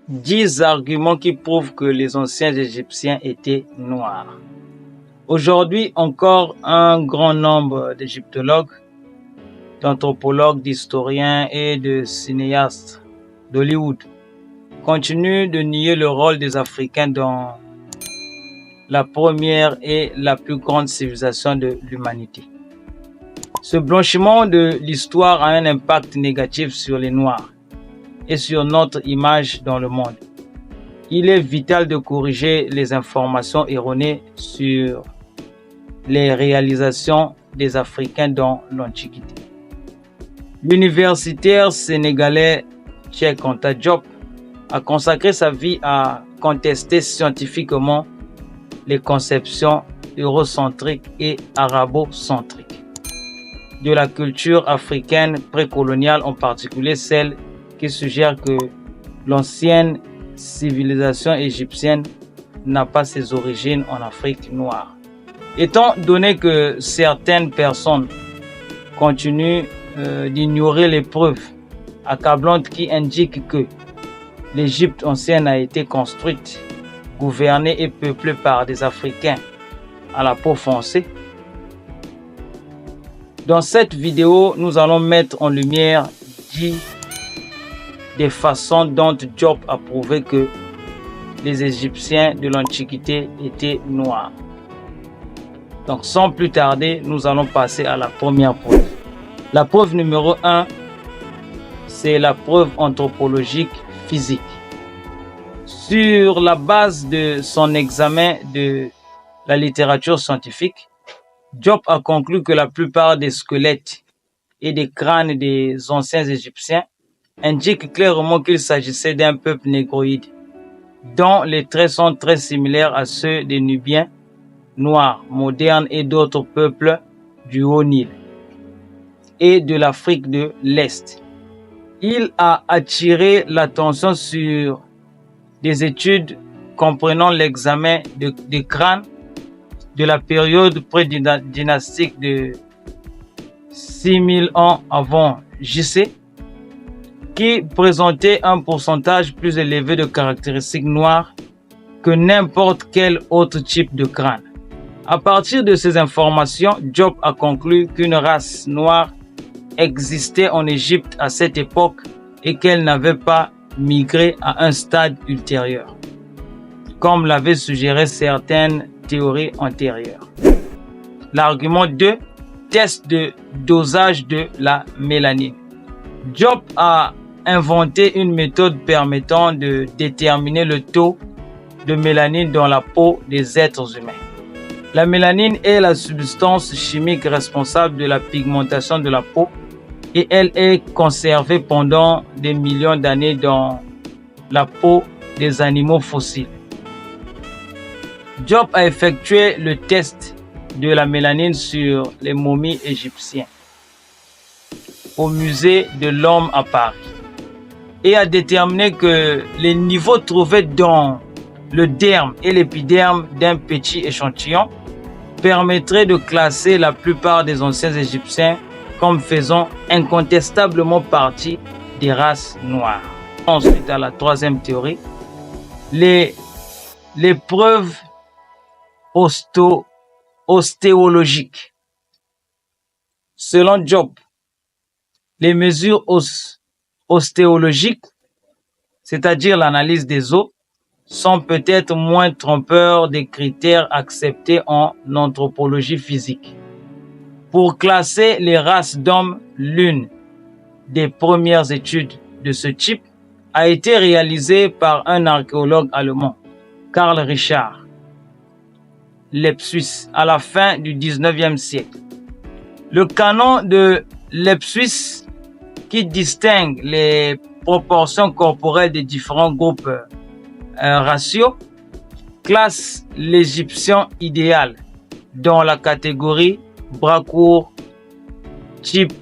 10 arguments qui prouvent que les anciens Égyptiens étaient noirs. Aujourd'hui, encore un grand nombre d'égyptologues, d'anthropologues, d'historiens et de cinéastes d'Hollywood continuent de nier le rôle des Africains dans la première et la plus grande civilisation de l'humanité. Ce blanchiment de l'histoire a un impact négatif sur les Noirs et sur notre image dans le monde. Il est vital de corriger les informations erronées sur les réalisations des Africains dans l'Antiquité. L'universitaire sénégalais Cheikh Anta Diop a consacré sa vie à contester scientifiquement les conceptions eurocentriques et arabocentriques de la culture africaine précoloniale, en particulier celle qui suggère que l'ancienne civilisation égyptienne n'a pas ses origines en Afrique noire. Étant donné que certaines personnes continuent d'ignorer les preuves accablantes qui indiquent que l'Égypte ancienne a été construite, gouvernée et peuplée par des Africains à la peau foncée, dans cette vidéo, nous allons mettre en lumière 10 des façons dont Diop a prouvé que les Égyptiens de l'Antiquité étaient noirs. Donc sans plus tarder, nous allons passer à la première preuve. La preuve numéro 1, c'est la preuve anthropologique physique. Sur la base de son examen de la littérature scientifique, Diop a conclu que la plupart des squelettes et des crânes des anciens Égyptiens indiquent clairement qu'il s'agissait d'un peuple négroïde, dont les traits sont très similaires à ceux des Nubiens noirs modernes et d'autres peuples du Haut-Nil et de l'Afrique de l'Est. Il a attiré l'attention sur des études comprenant l'examen des crânes de la période pré-dynastique de 6000 ans avant JC, qui présentait un pourcentage plus élevé de caractéristiques noires que n'importe quel autre type de crâne. À partir de ces informations, Diop a conclu qu'une race noire existait en Égypte à cette époque et qu'elle n'avait pas migré à un stade ultérieur, comme l'avaient suggéré certaines théories antérieures. L'argument 2, test de dosage de la mélanine. Diop a inventé une méthode permettant de déterminer le taux de mélanine dans la peau des êtres humains. La mélanine est la substance chimique responsable de la pigmentation de la peau et elle est conservée pendant des millions d'années dans la peau des animaux fossiles. Diop a effectué le test de la mélanine sur les momies égyptiennes au musée de l'homme à Paris et a déterminé que les niveaux trouvés dans le derme et l'épiderme d'un petit échantillon permettraient de classer la plupart des anciens Égyptiens comme faisant incontestablement partie des races noires. Ensuite, à la troisième théorie, les preuves ostéologiques. Selon Diop, les mesures ostéologiques, c'est-à-dire l'analyse des os, sont peut-être moins trompeurs des critères acceptés en anthropologie physique. Pour classer les races d'hommes, l'une des premières études de ce type a été réalisée par un archéologue allemand, Karl Richard Lepsius, à la fin du 19e siècle. Le canon de Lepsius, qui distingue les proportions corporelles des différents groupes raciaux, classe l'Égyptien idéal dans la catégorie bras courts, type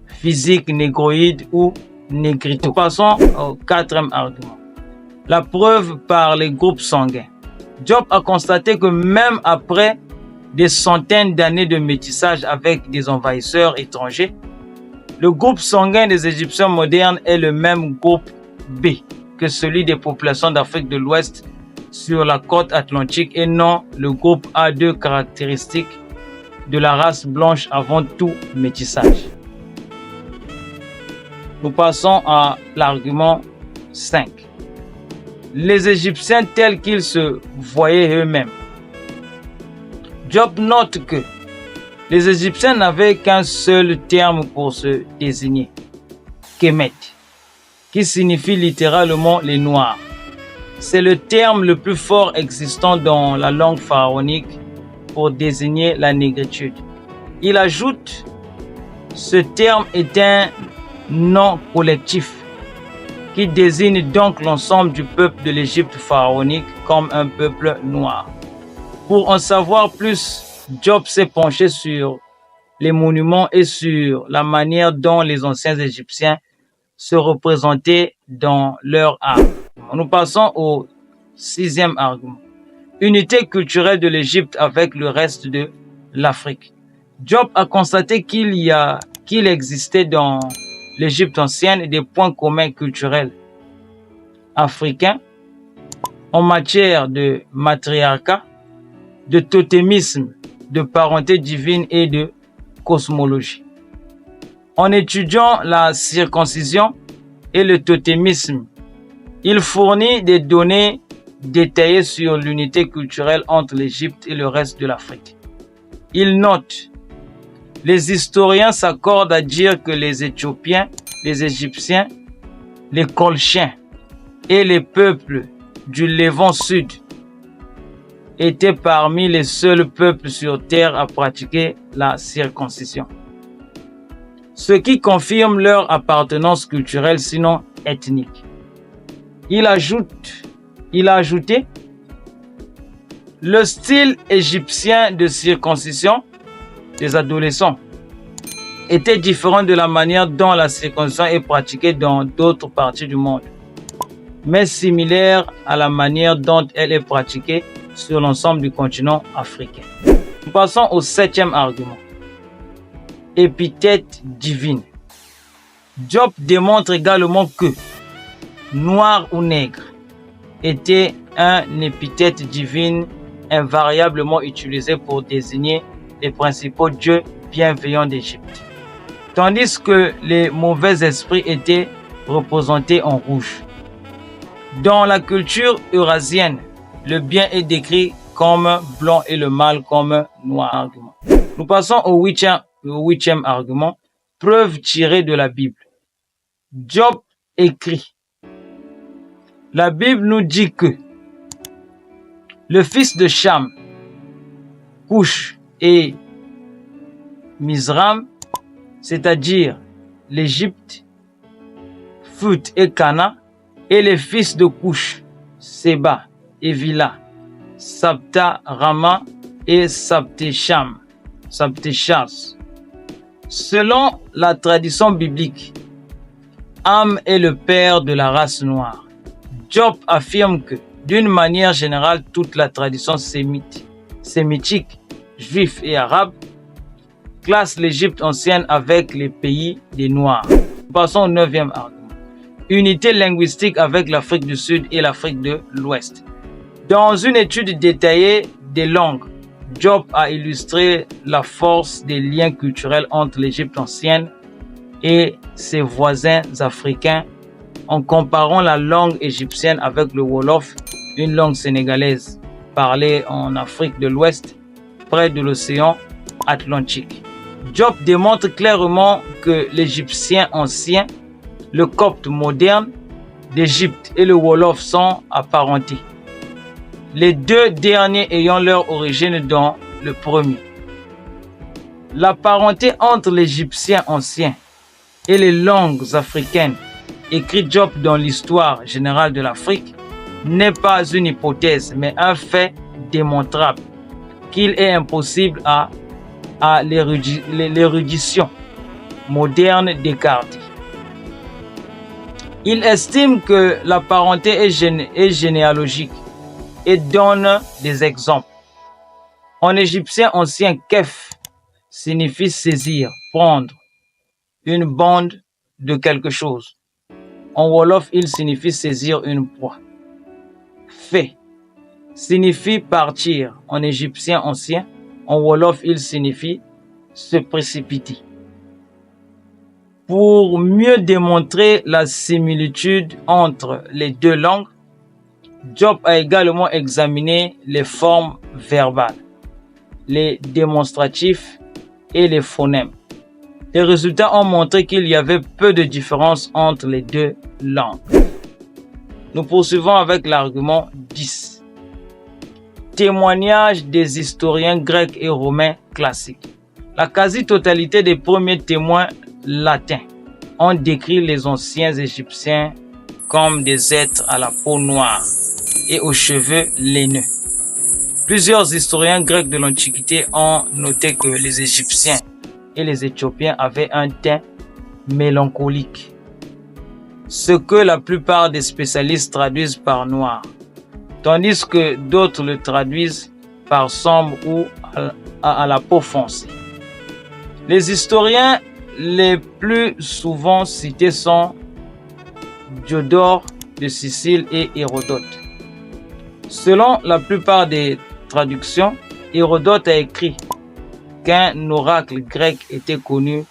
physique négroïde ou négrito. Passons au quatrième argument. La preuve par les groupes sanguins. Diop a constaté que même après des centaines d'années de métissage avec des envahisseurs étrangers, le groupe sanguin des Égyptiens modernes est le même groupe B. que celui des populations d'Afrique de l'Ouest sur la côte atlantique et non le groupe A2 caractéristique de la race blanche avant tout métissage. Nous passons à l'argument 5. Les Égyptiens tels qu'ils se voyaient eux-mêmes. Job note que les Égyptiens n'avaient qu'un seul terme pour se désigner, Kemet, qui signifie littéralement les Noirs. C'est le terme le plus fort existant dans la langue pharaonique pour désigner la négritude. Il ajoute, ce terme est un nom collectif qui désigne donc l'ensemble du peuple de l'Égypte pharaonique comme un peuple noir. Pour en savoir plus, Job s'est penché sur les monuments et sur la manière dont les anciens Égyptiens se représentaient dans leur art. Nous passons au 6e argument. Unité culturelle de l'Égypte avec le reste de l'Afrique. Job a constaté qu'il existait dans l'Égypte ancienne des points communs culturels africains en matière de matriarcat, de totémisme, de parenté divine et de cosmologie. En étudiant la circoncision et le totémisme, il fournit des données détaillées sur l'unité culturelle entre l'Égypte et le reste de l'Afrique. Il note: les historiens s'accordent à dire que les Éthiopiens, les Égyptiens, les Colchiens et les peuples du Levant Sud étaient parmi les seuls peuples sur terre à pratiquer la circoncision, ce qui confirme leur appartenance culturelle sinon ethnique. Il a ajouté: le style égyptien de circoncision des adolescents était différent de la manière dont la circoncision est pratiquée dans d'autres parties du monde, mais similaire à la manière dont elle est pratiquée sur l'ensemble du continent africain. Nous passons au 7e argument. Épithète divine. Job démontre également que noir ou nègre était un épithète divine invariablement utilisé pour désigner les principaux dieux bienveillants d'Égypte, tandis que les mauvais esprits étaient représentés en rouge. Dans la culture eurasienne, le bien est décrit comme blanc et le mal comme noir. Nous passons au 8e argument, preuve tirée de la Bible. Job écrit: la Bible nous dit que le fils de Cham, Cush et Mizram, c'est-à-dire l'Égypte, Phut et Cana, et les fils de Cush, Séba, Evila, Sabta, Rama et Sabteshas. Selon la tradition biblique, Ham est le père de la race noire. Job affirme que, d'une manière générale, toute la tradition sémitique, juif et arabe, classe l'Égypte ancienne avec les pays des Noirs. Passons au 9e argument. Unité linguistique avec l'Afrique du Sud et l'Afrique de l'Ouest. Dans une étude détaillée des langues, Job a illustré la force des liens culturels entre l'Égypte ancienne et ses voisins africains en comparant la langue égyptienne avec le Wolof, une langue sénégalaise parlée en Afrique de l'Ouest, près de l'océan Atlantique. Job démontre clairement que l'Égyptien ancien, le copte moderne d'Égypte et le Wolof sont apparentés, les deux derniers ayant leur origine dans le premier. La parenté entre l'Égyptien ancien et les langues africaines, écrit Job dans l'histoire générale de l'Afrique, n'est pas une hypothèse, mais un fait démontrable qu'il est impossible à l'érudition moderne d'écarter. Il estime que la parenté est généalogique et donne des exemples. En égyptien ancien, kef signifie saisir, prendre une bande de quelque chose. En Wolof, il signifie saisir une proie. Fait signifie partir en égyptien ancien. En Wolof, il signifie se précipiter. Pour mieux démontrer la similitude entre les deux langues, Diop a également examiné les formes verbales, les démonstratifs et les phonèmes. Les résultats ont montré qu'il y avait peu de différence entre les deux langues. Nous poursuivons avec l'argument 10. Témoignages des historiens grecs et romains classiques. La quasi-totalité des premiers témoins latins ont décrit les anciens Égyptiens comme des êtres à la peau noire et aux cheveux laineux. Plusieurs historiens grecs de l'Antiquité ont noté que les Égyptiens et les Éthiopiens avaient un teint mélancolique, ce que la plupart des spécialistes traduisent par noir, tandis que d'autres le traduisent par sombre ou à la peau foncée. Les historiens les plus souvent cités sont Diodore de Sicile et Hérodote. Selon la plupart des traductions, Hérodote a écrit qu'un oracle grec était connu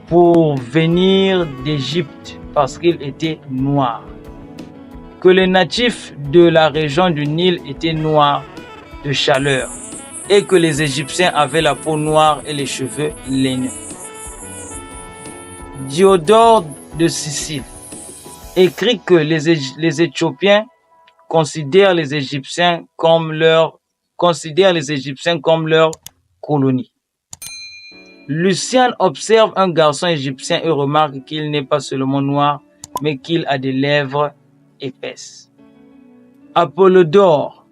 pour venir d'Égypte parce qu'il était noir, que les natifs de la région du Nil étaient noirs de chaleur et que les Égyptiens avaient la peau noire et les cheveux laineux. Diodore de Sicile écrit que les Éthiopiens considèrent les Égyptiens comme leur colonie. Lucien observe un garçon égyptien et remarque qu'il n'est pas seulement noir, mais qu'il a des lèvres épaisses. Apollodore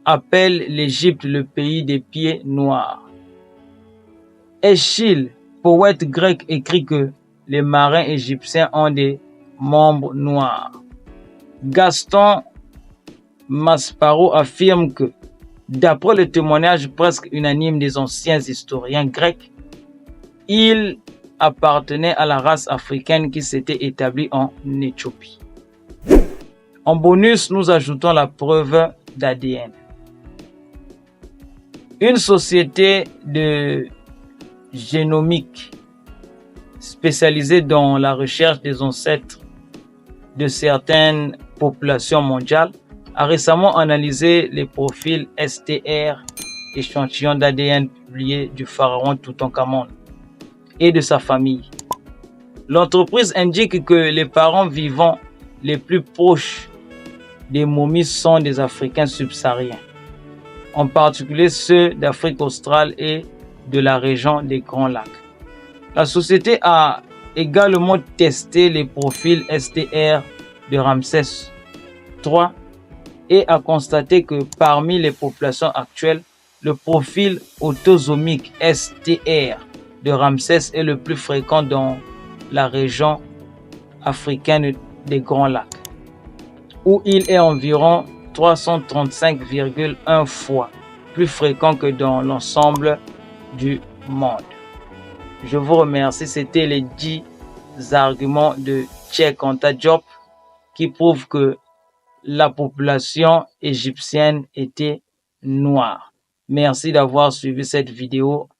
appelle l'Égypte le pays des pieds noirs. Échille, poète grec, écrit que les marins égyptiens ont des membres noirs. Gaston Maspero affirme que, d'après le témoignage presque unanime des anciens historiens grecs, il appartenait à la race africaine qui s'était établie en Éthiopie. En bonus, nous ajoutons la preuve d'ADN. Une société de génomique spécialisée dans la recherche des ancêtres de certaines populations mondiales a récemment analysé les profils STR, échantillons d'ADN publiés du pharaon Toutankhamon et de sa famille. L'entreprise indique que les parents vivants les plus proches des momies sont des Africains subsahariens, en particulier ceux d'Afrique australe et de la région des Grands Lacs. La société a également testé les profils STR de Ramsès III et a constaté que parmi les populations actuelles, le profil autosomique STR de Ramsès est le plus fréquent dans la région africaine des Grands Lacs, où il est environ 335,1 fois plus fréquent que dans l'ensemble du monde. Je vous remercie. C'était les 10 arguments de Cheikh Anta Diop qui prouvent que la population égyptienne était noire. Merci d'avoir suivi cette vidéo.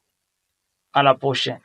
À la prochaine.